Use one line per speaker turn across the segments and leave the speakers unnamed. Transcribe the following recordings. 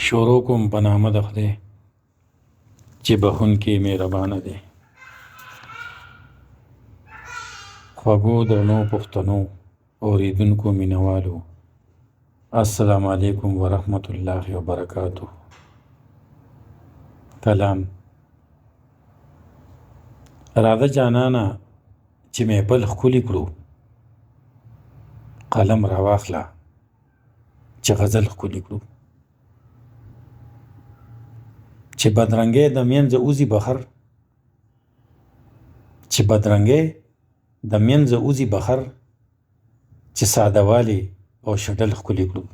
شروع کوم په نامه د خدای چې بخښونکی مهربانه دی. خوږو درنو پښتنو اورېدونکو مینهوالو، السلام علیکم ورحمت الله وبرکاتو. کلام: راځه جانانه چې محفل ښکلي کړو، قلم راواخله چې غزل ښکلي کړو. چې بدرنګۍ د منځه وځي بهر، چې بدرنګۍ د منځه وځي بهر، چې ساده والي او شډل ښکلي کړو.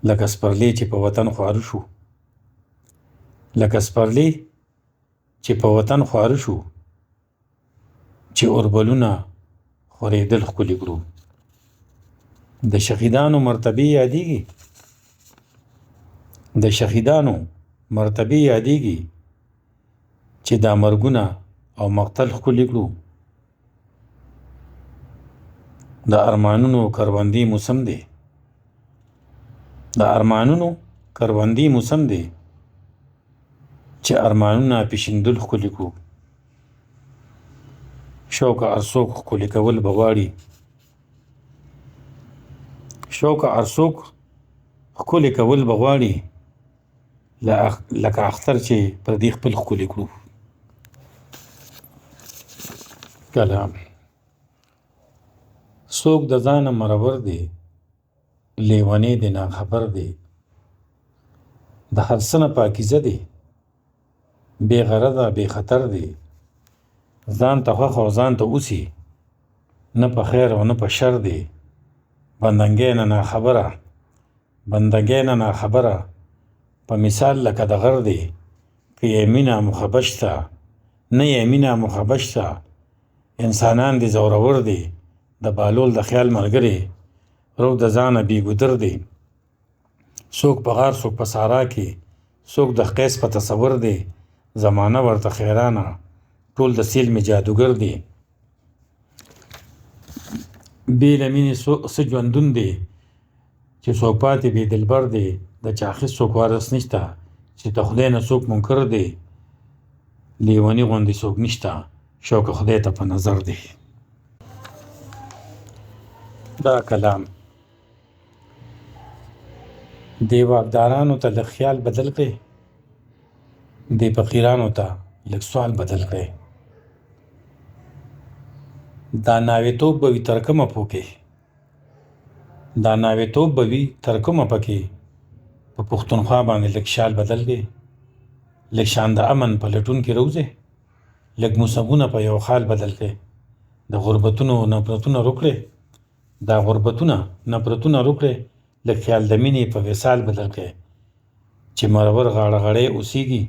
لکه سپرلی چې په وطن خواره شو، لکه سپرلی چې په وطن خواره شو، چې اوربلونه خورېدل ښکلي کړو. د شهیدانو مرتبې یادېږي، د شهیدانو مرتبې یادېږي، چې دا مرګونه او مقتل ښکلي کړو. د ارمانونو کروندې موسم دی، د ارمانونو کروندې موسم دی، چې ارمانونه پیشیندل ښکلي کړو. شوق ارڅوک ښکلي کول به غواړي، شوق ارڅوک ښکلي کول به غواړي، لکه اختر چې پر دې خپل ښکلي کړو. کلام: څوک د ځانه مرور دی، لیونی دی ناخبر دی، د هر څه نه پاکیزه دی، بې غرضه بې خطر دی، ځان ته خوښ او ځان ته اوسي، نه په خیر او نه په شر دی. بندګۍ نه ناخبره، بندګۍ نه ناخبره، په مثال لکه د غر دی، که یې مینه مخبه شته نه یې مینه مخبه شته. انسانان دي زورور دی، د بالول د خیال ملګری، روح د ځانه بې ګودر دی. څوک په غار څوک په صحرا کې، څوک د قیس په تصور دی، زمانه ورته خیرانه، ټول د سیل مې جادوګر دی. بې له مینې څه ژوندون دی، چې څوک پاتې بې دلبر دی، د چا اخیست څوک وارث نشته، چې د خدای نه څوک منکر دی. لیوني غوندې څوک نشته، شوق خدای ته په نظر دی. دا کلام دې واکدارانو ته لږ خیال بدل کړئ، دې فقیرانو ته لږ سوال بدل کړئ. دا ناوېتوب به وي تر کومه پوکې، دا ناوېتوب به وي تر کومه پکې، په پښتونخوا باندې لږ شال بدل کړئ. لږ شان د امن په لټون کې روزئ، لږ موسمونه په یو خال بدل کړئ. د غربتونو نفرتونه روکړئ، دا غربتونه نفرتونه روکړئ. لږ خیال د مینې په وصال بدل کړئ، چې مرور غاړه غړی اوسیږي.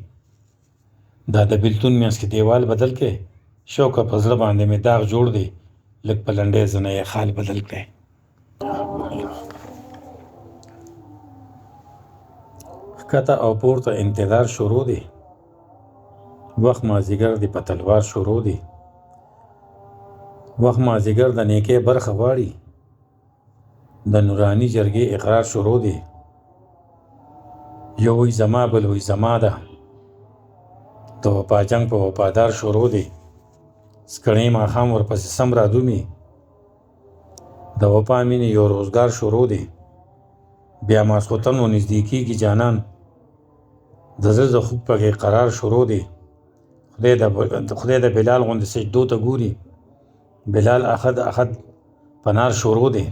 دا د بېلتون منځ کې دیوال بدل کړئ. شوقه په زړه باندې مې داغ جوړ دی، لږ په لنډۍ زنه یې خال بدل کړئ. ښکته او پورته انتظار شروع دی، وخت مازدیګر دی په تلوار شروع دی. وخت مازدیګر د نیکۍ برخه غواړي، د نوراني جرګې اقرار شروع دی. یو وی زما بل وی زما ده، د وفا جنګ په وفادار شروع دی. سکڼې ماښام ورپسې سم رادومي، د وفا مینې یو روزګار شروع دی. بیا ماسخوتن و نږدې کېږي جانان، د زړه د خوب پکې قرار شروع دی. خدای د بلال غوندې سجدو ته ګوري، بلال اخد اخد پنار شروع دی.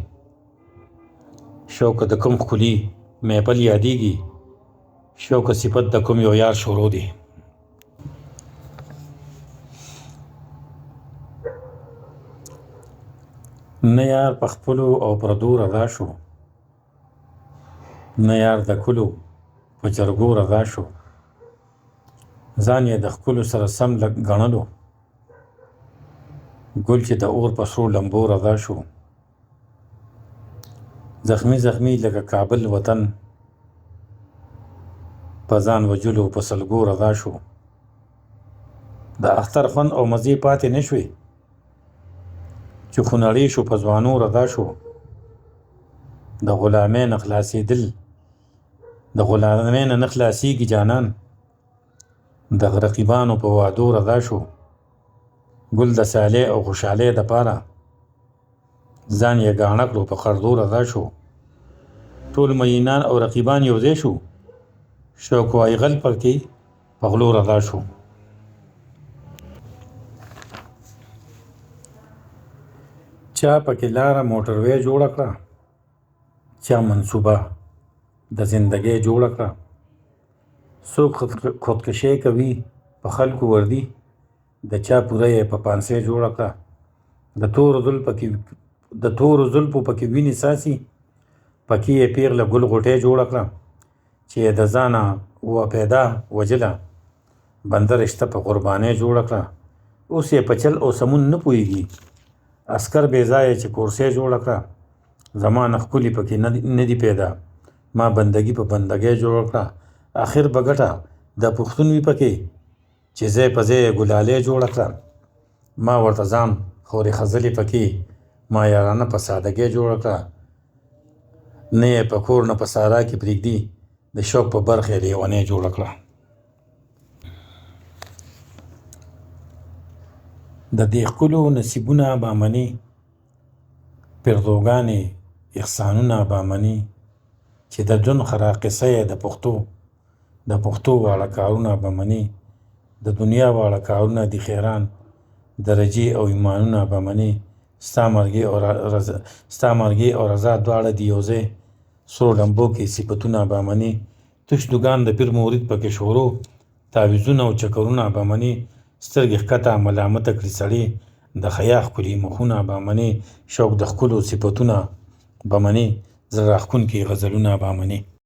شوق د کوم ښکلي محفل یادېږي، شوق صفت د کوم یو یار شروع دی. نه یار په خپلو او پردو رضا شو، نه یار د کلو په جرګو رضا شو. ځان یې د ښکلو سره سم ګڼلو، ګل چې د اور په سرو لمبو رضا شو. زخمی زخمی لکه کابل وطن، په ځان وجلو په سلګو رضا شو. د اختر خوند او مزې پاتې نه شوې، چې خونړی شو په ځوانو رضا شو. د غلامۍ نه خلاصېدل د غلامۍ نه خلاصیږي جانان، د رقیبانو په وعدو رضا شو. ګل د سالې او خوشحالۍ دپاره ځان یې ګاڼه کړو په خردو رضا شو. ټول مینان او رقیبان یوځای شو، شوق وایغل پکې په غلو رضا شو. چا پکې لاره موټروې جوړه کړه، چا منصوبه د زندګۍ جوړه کړه. څوک خودکشي کوي په خلکو وردي، د چا پوره یې په پانسۍ جوړه کړه. د تورو زلفو پکې وینې ساسي، پکې یې پیغله ګل غوټۍ جوړه کړه. چې د ځانه و پیدا وجله، بنده رشته په قربانۍ جوړه کړه. اوس یې په چل او سمون نه پوهېږي، عسکر بې ځایه چې کورسۍ جوړه کړه. زما نه ښکلي پکې نه دي پیدا، ما بندګي په بندګۍ جوړه کړه. آخر به ګټه د پښتون وي پکې، چې ځای په ځای یې ګلالۍ جوړه کړه. ما ورته ځان خورې خزلې پکې، ما یارانه په سادګۍ جوړه کړه. نه یې په کور نه په سارا کې پرېږدي، د شوق په برخه یې لیونۍ جوړه کړه. د دې ښکلو نصیبونه به منې، پردوګانې احسانونه به منې. چې د ژوند خرا قصه یې د پښتو واړه کارونه به منې. د دنیا واړه کارونه دي خیران، درجې او ایمانونه به منې. ستا مرګي او رضا دواړه دي یو ځای، سرو لمبو کې صفتونه به منې. تش دوګان د پیر مورید پکې شورو، تعویذونه او چکرونه به منې. سترګې ښکته ملامته کړي سړي، د خیا ښکلي مخونه به منې. شوق د ښکلو صفتونه به منې، زړه راښکونکي غزلونه به منې.